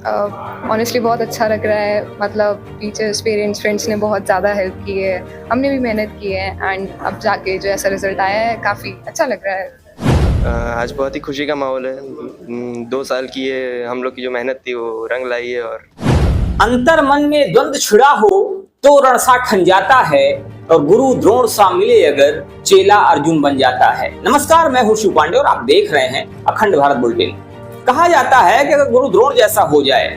Honestly बहुत अच्छा लग रहा है। मतलब टीचर्स, पेरेंट्स, फ्रेंड्स ने बहुत ज़्यादा हेल्प की है, हमने भी मेहनत की है एंड अब जाके जो ऐसा रिज़ल्ट आया है काफ़ी अच्छा लग रहा है। आज बहुत ही खुशी का माहौल है। 2 साल की ये हम लोग की जो मेहनत थी वो रंग लाई है। और अंतर मन में द्वंद्व छिड़ा हो तो रण सा ठन जाता है, और गुरु द्रोण सा मिले अगर चेला अर्जुन बन जाता है। नमस्कार, मैं हूं शिव पांडे और आप देख रहे हैं अखंड भारत बुलेटिन। कहा जाता है कि अगर गुरु द्रोण जैसा हो जाए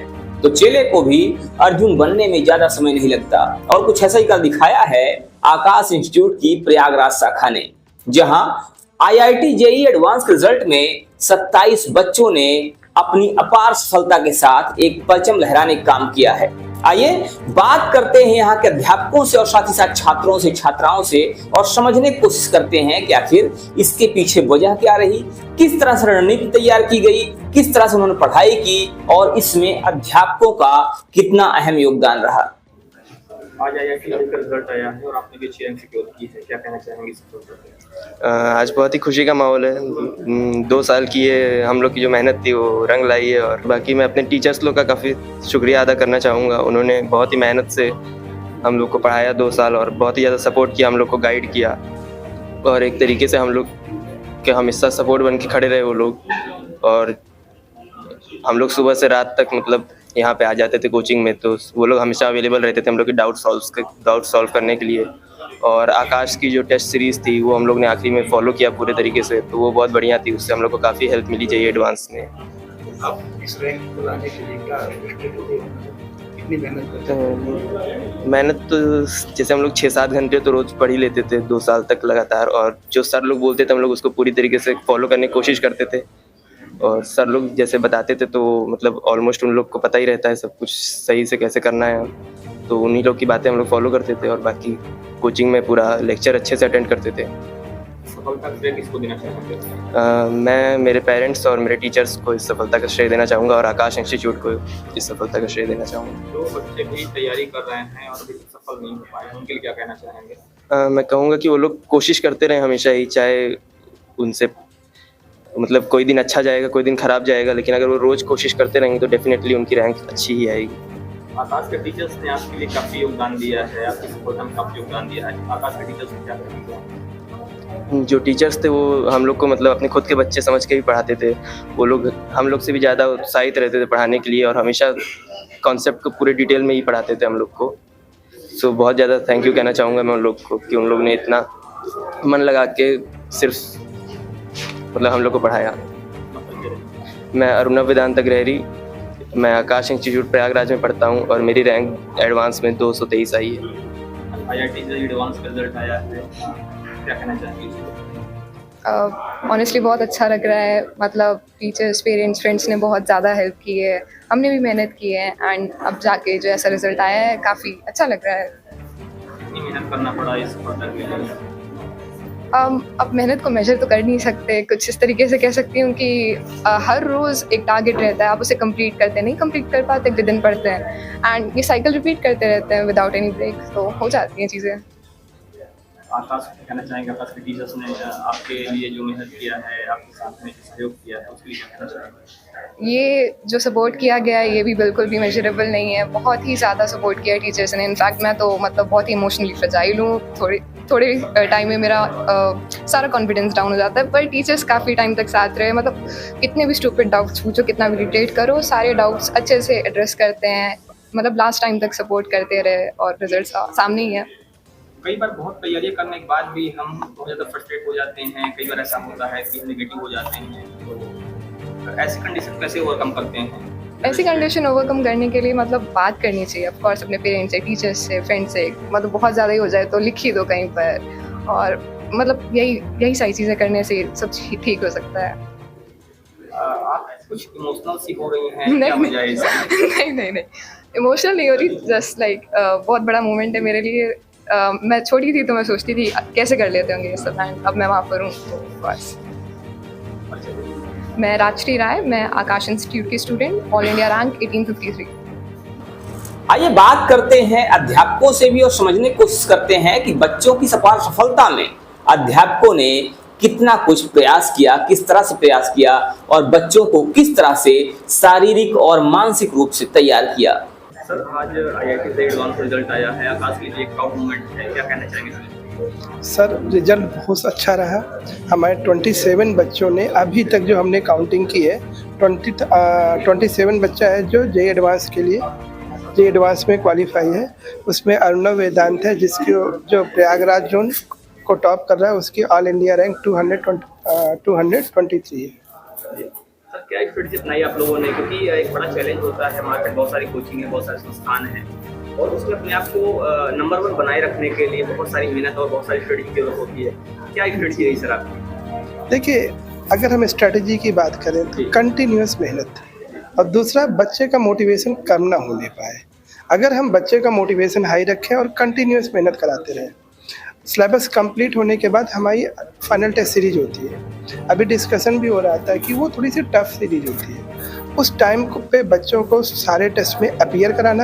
तो चेले को भी अर्जुन बनने में ज्यादा समय नहीं लगता, और कुछ ऐसा ही कर दिखाया है आकाश इंस्टीट्यूट की प्रयागराज शाखा ने, जहां आईआईटी जेईई एडवांस रिजल्ट में 27 बच्चों ने अपनी अपार सफलता के साथ एक परचम लहराने का काम किया है। आइए बात करते हैं यहाँ के अध्यापकों से और साथ ही साथ छात्रों से, छात्राओं से, और समझने की कोशिश करते हैं कि आखिर इसके पीछे वजह क्या रही, किस तरह से रणनीति तैयार की गई, किस तरह से उन्होंने पढ़ाई की और इसमें अध्यापकों का कितना अहम योगदान रहा। आज आईआईटी का रिजल्ट आया है और आपने भी अच्छी रैंक सिक्योर की है, क्या कहना चाहेंगे इस पर? आज बहुत ही खुशी का माहौल है। 2 साल की ये हम लोग की जो मेहनत थी वो रंग लाई है। और बाकी मैं अपने टीचर्स लोग का काफ़ी शुक्रिया अदा करना चाहूँगा। उन्होंने बहुत ही मेहनत से हम लोग को पढ़ाया 2 साल, और बहुत ही ज़्यादा सपोर्ट किया, हम लोग को गाइड किया। और एक तरीके से हम लोग के हमेशा सपोर्ट बन के खड़े रहे वो लोग। और हम लोग सुबह से रात तक मतलब यहाँ पे आ जाते थे कोचिंग में, तो वो लोग हमेशा अवेलेबल रहते थे हम लोग के डाउट सॉल्व करने के लिए। और आकाश की जो टेस्ट सीरीज़ थी वो हम लोग ने आखिरी में फॉलो किया पूरे तरीके से, तो वो बहुत बढ़िया थी। उससे हम लोग को काफ़ी हेल्प मिली जेईई एडवांस में। आप इस रैंक को लाने के लिए क्या कितनी मेहनत करते हैं? मेहनत तो जैसे हम लोग 6-7 घंटे तो रोज़ पढ़ ही लेते थे 2 साल तक लगातार। और जो सर लोग बोलते थे हम लोग उसको पूरी तरीके से फॉलो करने की कोशिश करते थे। और सर लोग जैसे बताते थे तो मतलब ऑलमोस्ट उन लोग को पता ही रहता है सब कुछ सही से कैसे करना है, तो उन्हीं लोग की बातें हम लोग फॉलो करते थे। और बाकी कोचिंग में पूरा लेक्चर अच्छे से अटेंड करते थे। सफलता का श्रेय किसको देना चाहेंगे? मैं मेरे पेरेंट्स और मेरे टीचर्स को इस सफलता का श्रेय देना चाहूँगा, और आकाश इंस्टीट्यूट को इस सफलता का श्रेय देना चाहूँगा। जो बच्चे भी तैयारी कर रहे हैं और अभी तक सफल नहीं हो पाए, उनके लिए क्या कहना चाहेंगे? मैं कहूँगा कि वो लोग कोशिश करते रहें हमेशा ही, चाहे उनसे मतलब कोई दिन अच्छा जाएगा, कोई दिन खराब जाएगा, लेकिन अगर वो रोज़ कोशिश करते रहेंगे तो डेफिनेटली उनकी रैंक अच्छी ही आएगी। आकाश के टीचर्स ने आपके लिए काफ़ी योगदान दिया है, आपकी सफलता में काफ़ी योगदान दिया है। आकाश के टीचर्स ने क्या किया? जो टीचर्स थे वो हम लोग को मतलब अपने खुद के बच्चे समझ के भी पढ़ाते थे। वो लोग हम लोग से भी ज़्यादा उत्साहित रहते थे पढ़ाने के लिए, और हमेशा कॉन्सेप्ट को पूरे डिटेल में ही पढ़ाते थे हम लोग को। सो बहुत ज़्यादा थैंक यू कहना चाहूँगा मैं उन लोग को कि उन लोग ने इतना मन लगा के सिर्फ मतलब हम लोग को पढ़ाया। मैं अरुणव वेदांत अग्रहरी, मैं आकाश इंस्टीट्यूट प्रयागराज में पढ़ता हूँ, और मेरी रैंक एडवांस में 223 आई है। आईआईटी जेईई एडवांस का रिजल्ट आया है, क्या कहना चाहेंगे? ऑनेस्टली बहुत अच्छा लग रहा है। मतलब टीचर्स, पेरेंट्स, फ्रेंड्स ने बहुत ज़्यादा हेल्प की है, हमने भी मेहनत की है एंड अब जाके जो ऐसा रिज़ल्ट आया है काफ़ी अच्छा लग रहा है। कितनी मेहनत करना पड़ा इस सफलता के लिए? अब मेहनत को मेजर तो कर नहीं सकते, कुछ इस तरीके से कह सकती हूँ कि हर रोज़ एक टारगेट रहता है, आप उसे कंप्लीट करते हैं, नहीं कंप्लीट कर पाते अगले दिन पढ़ते हैं एंड ये साइकिल रिपीट करते रहते हैं विदाउट एनी ब्रेक, तो हो जाती हैं चीज़ें। आकाश को कहना चाहेंगे, आकाश के टीचर्स ने आपके लिए जो मेहनत किया है, आपके साथ में जो सहयोग किया है, उसके लिए क्या कहना चाहेंगे? ये जो सपोर्ट किया गया है ये भी बिल्कुल भी मेजरेबल नहीं है, बहुत ही ज़्यादा सपोर्ट किया है टीचर्स ने। इनफैक्ट मैं तो मतलब बहुत ही इमोशनली फ्रजाइल हूँ, थोड़े टाइम में मेरा सारा कॉन्फिडेंस डाउन हो जाता है, पर टीचर्स काफ़ी टाइम तक साथ रहे। मतलब कितने भी स्टूपिड डाउट्स पूछो, कितना भी डिटेट करो, सारे डाउट्स अच्छे से एड्रेस करते हैं, मतलब लास्ट टाइम तक सपोर्ट करते रहे, और रिजल्ट सामने ही है। कई बार बहुत तैयारी करने के बाद भी हम बहुत ज़्यादा फ्रस्ट्रेट हो जाते हैं, कई बार ऐसा होता है कि हम नेगेटिव हो जाते हैं, तो ऐसी कंडीशन कैसे ओवरकम करते हैं? ऐसी कंडीशन ओवरकम करने के लिए मतलब बात करनी चाहिए ऑफ कोर्स अपने पेरेंट्स से, टीचर्स से, फ्रेंड्स से। मतलब बहुत ज़्यादा ही हो जाए तो लिख ही दो कहीं पर, और मतलब यही सारी चीज़ें करने से सब ठीक हो सकता है। आप कुछ इमोशनल सी हो रही हैं, नहीं क्या वजह है इसकी? नहीं इमोशनल नहीं हो रही, जस्ट लाइक बहुत बड़ा मोमेंट है मेरे लिए। मैं छोटी थी तो मैं सोचती थी कैसे कर लेते होंगे ये सब, एंड अब मैं वहाँ पर हूँ, तो बस। मैं राजश्री राय, मैं आकाश इंस्टीट्यूट की स्टूडेंट, ऑल इंडिया रैंक 1853। आइए बात करते हैं अध्यापकों से भी और समझने की कोशिश करते हैं कि बच्चों की अपार सफलता में अध्यापकों ने कितना कुछ प्रयास किया, किस तरह से प्रयास किया और बच्चों को किस तरह से शारीरिक और मानसिक रूप से तैयार किया। सर आज IIT से एडवांस रिजल्ट आया है, आकाश के लिए एक प्राउड मोमेंट है, क्या कहना चाहेंगे सर? रिजल्ट बहुत अच्छा रहा। हमारे 27 बच्चों ने अभी तक जो हमने काउंटिंग की है 27 बच्चा है जो JEE एडवांस के लिए JEE एडवांस में क्वालिफाई है। उसमें अर्णव वेदांत है जिसकी जो प्रयागराज जोन को टॉप कर रहा है, उसकी ऑल इंडिया रैंक 223 है। सर क्या स्ट्रेटजी अपनाई आप लोगों ने, क्योंकि एक बड़ा चैलेंज होता है, मार्केट बहुत सारी कोचिंग है, बहुत सारे संस्थान हैं और उसमें अपने आप को नंबर 1 बनाए रखने के लिए बहुत सारी मेहनत और बहुत सारी स्ट्रेटजी की जरूरत होती है। क्या स्ट्रेटजी रही सर आपकी? देखिए, अगर हम स्ट्रेटजी की बात करें तो कंटिन्यूस मेहनत और दूसरा बच्चे का मोटिवेशन कम ना होने पाए। अगर हम बच्चे का मोटिवेशन हाई रखें और कंटिन्यूस मेहनत कराते रहें, सिलेबस कंप्लीट होने के बाद हमारी फाइनल टेस्ट सीरीज होती है। अभी डिस्कशन भी हो रहा था कि वो थोड़ी सी टफ सीरीज होती है। उस टाइम पे बच्चों को सारे टेस्ट में अपीयर कराना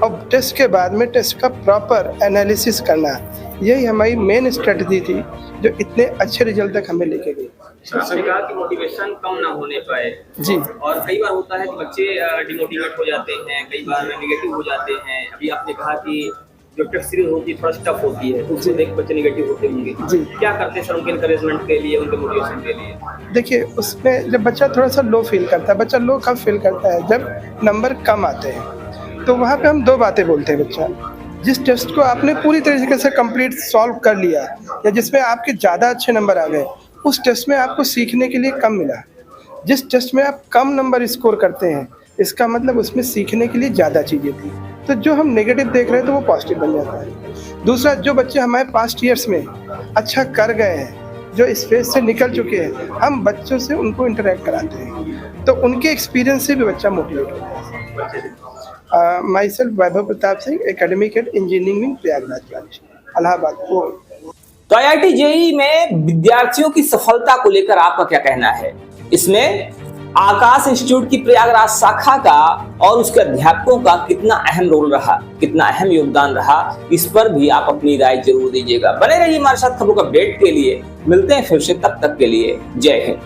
और टेस्ट के बाद में टेस्ट का प्रॉपर एनालिसिस करना, यही हमारी मेन स्ट्रेटजी थी जो इतने अच्छे रिजल्ट तक हमें लेके गई। आपने कहा कि मोटिवेशन कम ना होने पाए जी, और कई बार होता है कि बच्चे डिमोटिवेट हो जाते हैं, कई बार नेगेटिव हो जाते हैं। अभी आपने कहा कि जो टेस्ट सीरीज होती है थोड़ा टफ होती है, तो उसको देख बच्चे नेगेटिव होते होंगे। जी। क्या करते हैं सर उनके एनकरेजमेंट के लिए, उनके मोटिवेशन के लिए? देखिए, उसमें जब बच्चा थोड़ा सा लो फील करता है, बच्चा लो कब फील करता है? जब नंबर कम आते हैं। तो वहाँ पे हम 2 बातें बोलते हैं बच्चा, जिस टेस्ट को आपने पूरी तरीके से कंप्लीट सॉल्व कर लिया या जिसमें आपके ज़्यादा अच्छे नंबर आ गए, उस टेस्ट में आपको सीखने के लिए कम मिला। जिस टेस्ट में आप कम नंबर स्कोर करते हैं, इसका मतलब उसमें सीखने के लिए ज़्यादा चीज़ें थी। तो जो हम नेगेटिव देख रहे हैं तो वो पॉजिटिव बन जाता है। दूसरा, जो बच्चे हमारे पास्ट ईयर्स में अच्छा कर गए हैं, जो इस फेज से निकल चुके हैं, हम बच्चों से उनको इंटरेक्ट कराते हैं, तो उनके एक्सपीरियंस से भी बच्चा मोटिवेट होता है। My self Vaibhav Pratap Singh, academic head engineering Prayagraj branch, Allahabad. तो IIT JEE में विद्यार्थियों की सफलता को लेकर आपका क्या कहना है? इसमें आकाश इंस्टीट्यूट की प्रयागराज शाखा का और उसके अध्यापकों का कितना अहम रोल रहा, कितना अहम योगदान रहा, इस पर भी आप अपनी राय जरूर दीजिएगा। बने रहिए हमारे साथ खबरों का अपडेट के लिए। मिलते हैं फिर से, तब तक के लिए जय हिंद।